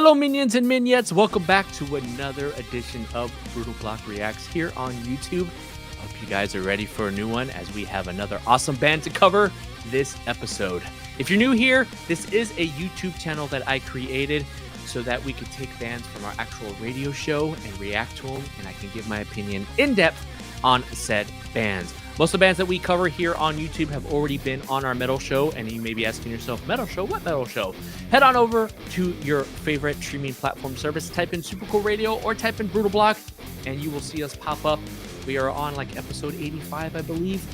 Hello, minions and minions. Welcome back to another edition of Brootal Block Reacts here on YouTube. Hope you guys are ready for a new one as we have another awesome band to cover this episode. If you're new here, this is a YouTube channel that I created so that we could take bands from our actual radio show and react to them, and I can give my opinion in depth on said bands. Most of the bands that we cover here on YouTube have already been on our metal show, and you may be asking yourself, metal show? What metal show? Head on over to your favorite streaming platform service, type in Super Cool Radio or type in Brootal Block, and you will see us pop up. We are on like episode 85, I believe,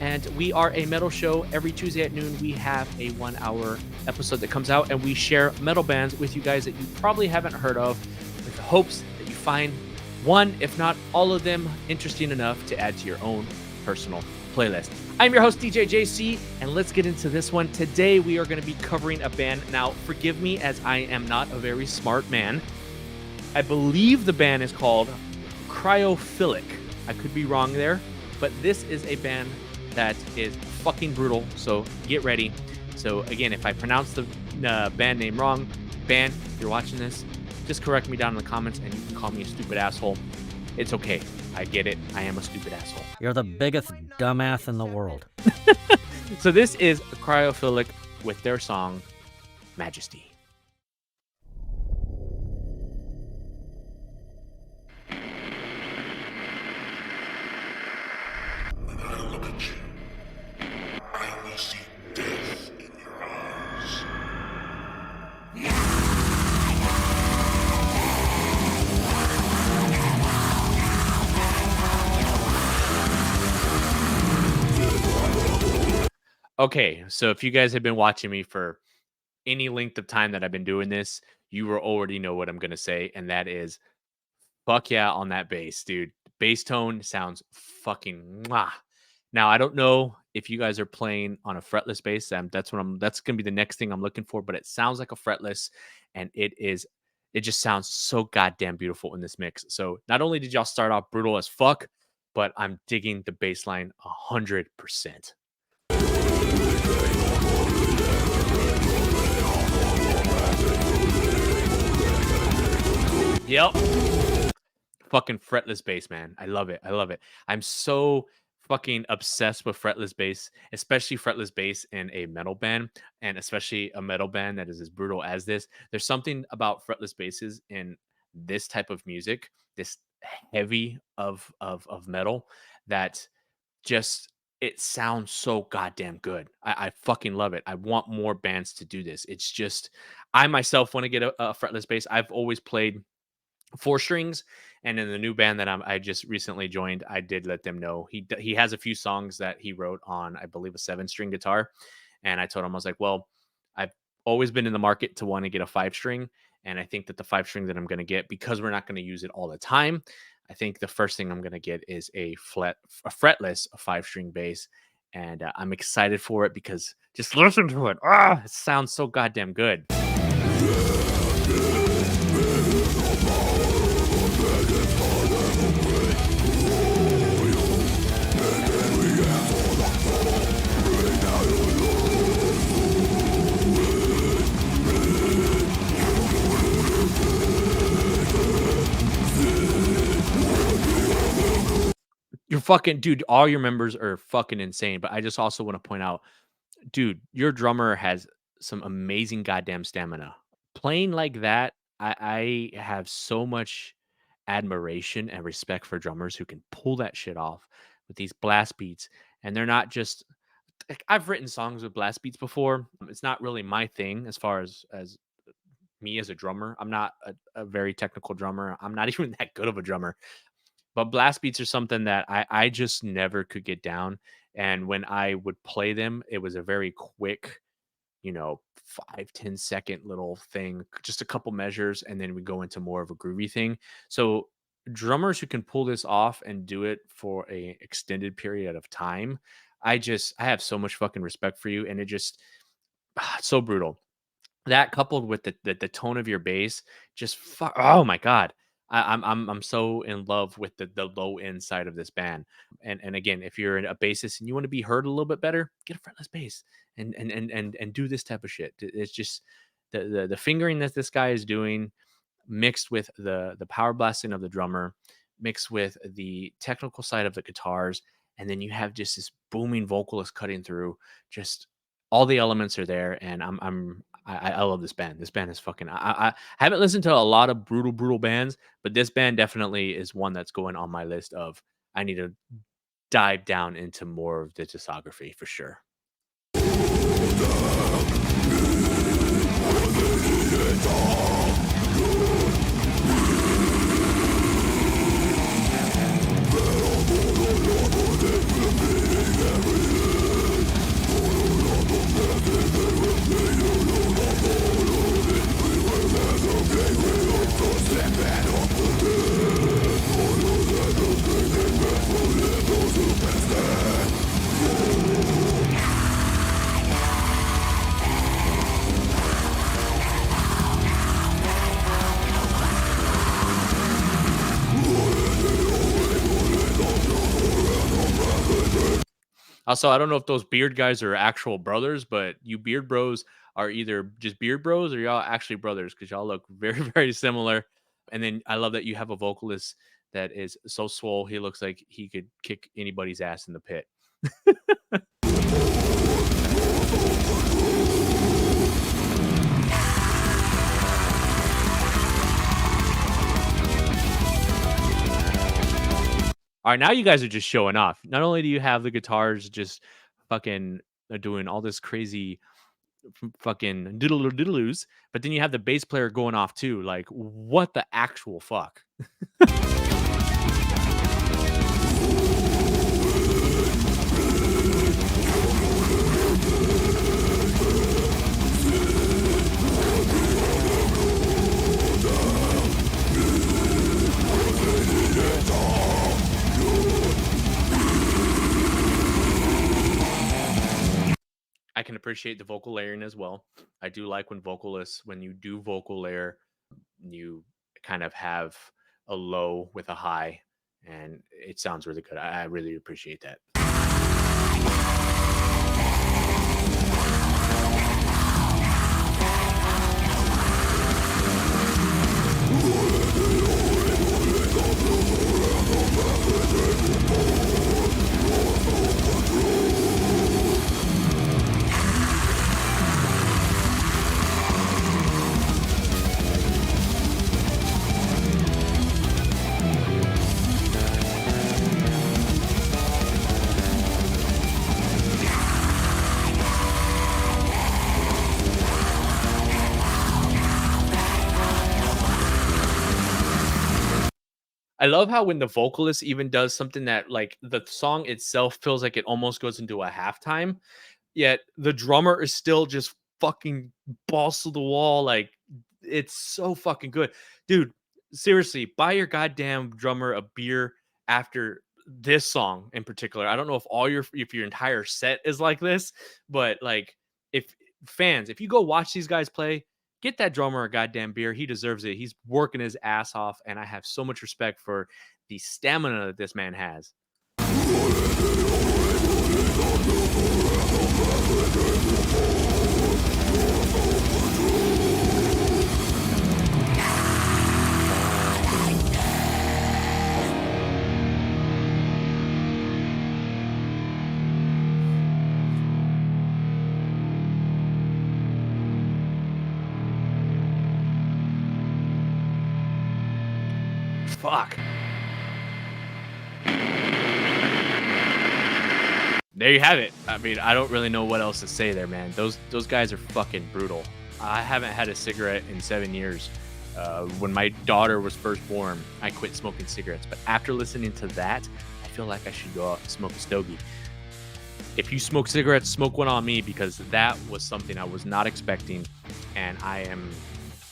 and we are a metal show. Every Tuesday at noon, we have a 1-hour episode that comes out, and we share metal bands with you guys that you probably haven't heard of, with the hopes that you find one, if not all of them, interesting enough to add to your own personal playlist. I'm your host, DJ JC, and let's get into this one. Today, we are going to be covering a band. Now, forgive me as I am not a very smart man. I believe the band is called Cryophilic. I could be wrong there, but this is a band that is fucking brutal, so get ready. So again, if I pronounce the band name wrong, band, if you're watching this, just correct me down in the comments, and you can call me a stupid asshole. It's okay. I get it. I am a stupid asshole. You're the biggest dumbass in the world. So this is Cryophilic with their song, Majesty. When I look at you, I will see death in your eyes. Okay, so if you guys have been watching me for any length of time that I've been doing this, you will already know what I'm going to say, and that is fuck yeah on that bass, dude. Bass tone sounds fucking mwah. Now, I don't know if you guys are playing on a fretless bass. That's going to be the next thing I'm looking for, but it sounds like a fretless, and it just sounds so goddamn beautiful in this mix. So not only did y'all start off brutal as fuck, but I'm digging the bass line 100%. Yep. Fucking fretless bass, man. I love it. I love it. I'm so fucking obsessed with fretless bass, especially fretless bass in a metal band, and especially a metal band that is as brutal as this. There's something about fretless basses in this type of music, this heavy of metal, that just it sounds so goddamn good. I fucking love it. I want more bands to do this. It's just I myself want to get a fretless bass. I've always played 4 strings, and in the new band that I just recently joined, I did let them know he has a few songs that he wrote on, I believe, a 7-string guitar, and I told him, I was like, well, I've always been in the market to want to get a 5-string, and I think that the 5-string that I'm going to get, because we're not going to use it all the time, I think the first thing I'm going to get is a fretless 5-string bass, and I'm excited for it because just listen to it. It sounds so goddamn good. You're fucking dude, all your members are fucking insane, but I just also want to point out, dude, your drummer has some amazing goddamn stamina. Playing like that, I have so much admiration and respect for drummers who can pull that shit off with these blast beats. And they're not just like, I've written songs with blast beats before. It's not really my thing as far as me as a drummer. I'm not a very technical drummer. I'm not even that good of a drummer. But blast beats are something that I just never could get down. And when I would play them, it was a very quick, 5-10 second little thing, just a couple measures, and then we go into more of a groovy thing. So drummers who can pull this off and do it for a extended period of time, I have so much fucking respect for you. And it just so brutal. That coupled with the tone of your bass, just oh my god. I'm so in love with the low end side of this band. And again, if you're a bassist and you want to be heard a little bit better, get a fretless bass and do this type of shit. It's just the fingering that this guy is doing, mixed with the power blasting of the drummer, mixed with the technical side of the guitars, and then you have just this booming vocalist cutting through. Just all the elements are there, and I love this band. This band is fucking. I haven't listened to a lot of brutal bands, but this band definitely is one that's going on my list of I need to dive down into more of the discography for sure. Also, I don't know if those beard guys are actual brothers, but you beard bros are either just beard bros or y'all actually brothers because y'all look very, very similar. And then I love that you have a vocalist that is so swole. He looks like he could kick anybody's ass in the pit. All right, now you guys are just showing off. Not only do you have the guitars just fucking doing all this crazy fucking diddle diddleoos, but then you have the bass player going off too. Like, what the actual fuck? I can appreciate the vocal layering as well. I do like when vocalists, when you do vocal layer, you kind of have a low with a high, and it sounds really good. I really appreciate that. I love how when the vocalist even does something that like the song itself feels like it almost goes into a halftime, yet the drummer is still just fucking balls to the wall. Like it's so fucking good. Dude, seriously, buy your goddamn drummer a beer after this song in particular. I don't know if your entire set is like this, but like if fans, if you go watch these guys play, get that drummer a goddamn beer. He deserves it. He's working his ass off, and I have so much respect for the stamina that this man has. Fuck. There you have it. I mean, I don't really know what else to say there, man. Those guys are fucking brutal. I haven't had a cigarette in 7 years. When my daughter was first born, I quit smoking cigarettes. But after listening to that, I feel like I should go out and smoke a stogie. If you smoke cigarettes, smoke one on me because that was something I was not expecting, and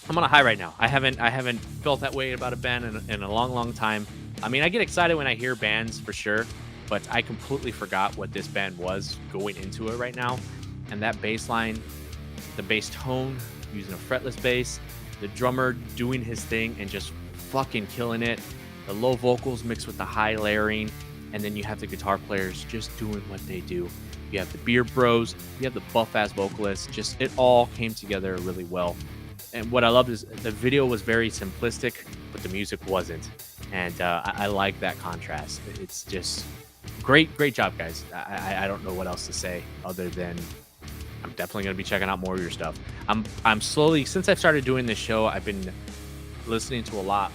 I'm on a high right now. I haven't felt that way about a band in a long time. I mean, I get excited when I hear bands for sure, but I completely forgot what this band was going into it right now. And that bass line, the bass tone, using a fretless bass, the drummer doing his thing and just fucking killing it, the low vocals mixed with the high layering, and then you have the guitar players just doing what they do. You have the beard bros, you have the buff ass vocalists, just it all came together really well. And what I loved is the video was very simplistic, but the music wasn't. And I like that contrast. It's just great job, guys. I don't know what else to say other than I'm definitely going to be checking out more of your stuff. I'm slowly, since I've started doing this show, I've been listening to a lot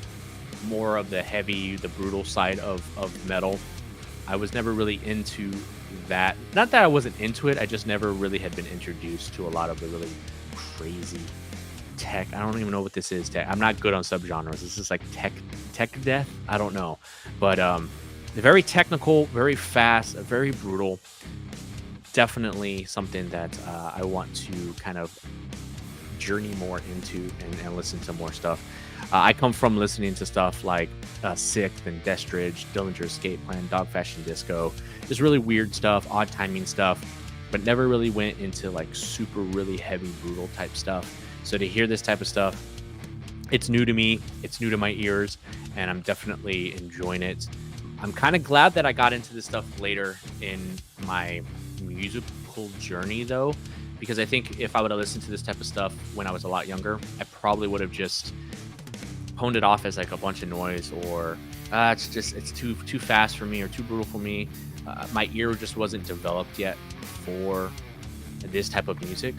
more of the heavy, the brutal side of metal. I was never really into that. Not that I wasn't into it, I just never really had been introduced to a lot of the really crazy tech. I don't even know what this is. Tech. I'm not good on subgenres. This is like tech death. I don't know, but very technical, very fast, very brutal. Definitely something that I want to kind of journey more into and listen to more stuff. I come from listening to stuff like Sixth and Destridge, Dillinger Escape Plan, Dog Fashion Disco, just really weird stuff, odd timing stuff, but never really went into like super really heavy brutal type stuff. So to hear this type of stuff, it's new to me, it's new to my ears, and I'm definitely enjoying it. I'm kind of glad that I got into this stuff later in my musical journey though, because I think if I would have listened to this type of stuff when I was a lot younger, I probably would have just honed it off as like a bunch of noise, or it's too fast for me or too brutal for me. My ear just wasn't developed yet for this type of music.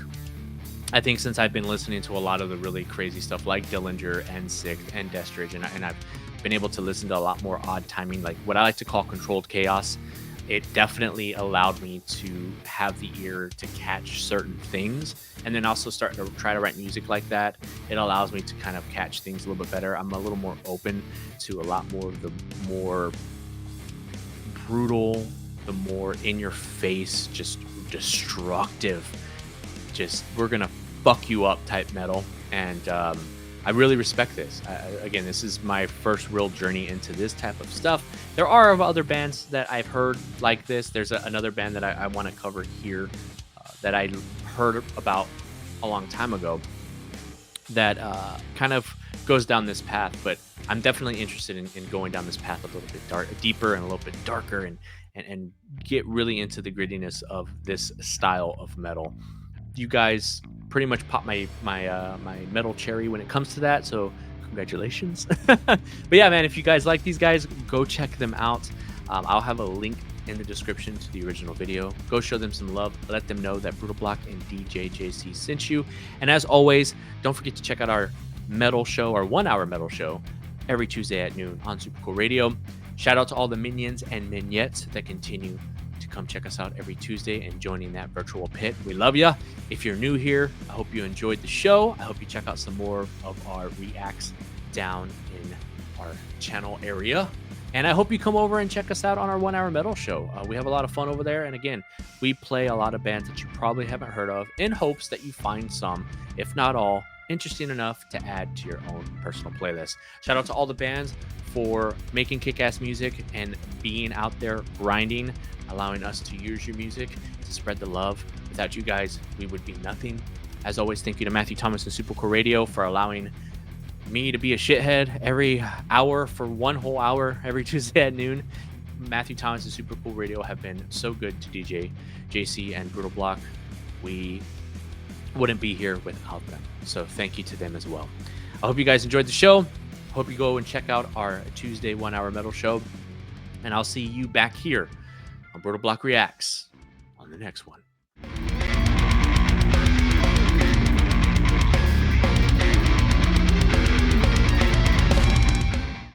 I think since I've been listening to a lot of the really crazy stuff like Dillinger and Sixth and Destridge, and I've been able to listen to a lot more odd timing, like what I like to call controlled chaos, it definitely allowed me to have the ear to catch certain things. And then also start to try to write music like that, it allows me to kind of catch things a little bit better. I'm a little more open to a lot more of the more brutal, the more in your face, just destructive, just we're gonna fuck you up type metal. And I really respect this. Again, this is my first real journey into this type of stuff. There are other bands that I've heard like this. There's another band that I want to cover here that I heard about a long time ago that kind of goes down this path, but I'm definitely interested in going down this path a little bit deeper and a little bit darker, and get really into the grittiness of this style of metal. You guys pretty much popped my metal cherry when it comes to that, so congratulations. But yeah, man, if you guys like these guys, go check them out. I'll have a link in the description to the original video. Go show them some love. Let them know that Brootal Block and DJ JC sent you. And as always, don't forget to check out our metal show, our 1 hour metal show, every Tuesday at noon on Super Cool Radio. Shout out to all the minions and mignettes that continue to come check us out every Tuesday and joining that virtual pit. We love ya. If you're new here, I hope you enjoyed the show. I hope you check out some more of our reacts down in our channel area. And I hope you come over and check us out on our 1 hour metal show. We have a lot of fun over there. And again, we play a lot of bands that you probably haven't heard of in hopes that you find some, if not all, interesting enough to add to your own personal playlist. Shout out to all the bands for making kick-ass music and being out there grinding, allowing us to use your music to spread the love. Without you guys, we would be nothing. As always, thank you to Matthew Thomas and Super Cool Radio for allowing me to be a shithead every hour for 1 whole hour every Tuesday at noon. Matthew Thomas and Super Cool Radio have been so good to DJ JC and Brootal Block. We wouldn't be here without them. So thank you to them as well. I hope you guys enjoyed the show. Hope you go and check out our Tuesday 1 hour metal show. And I'll see you back here on Brootal Block Reacts on the next one.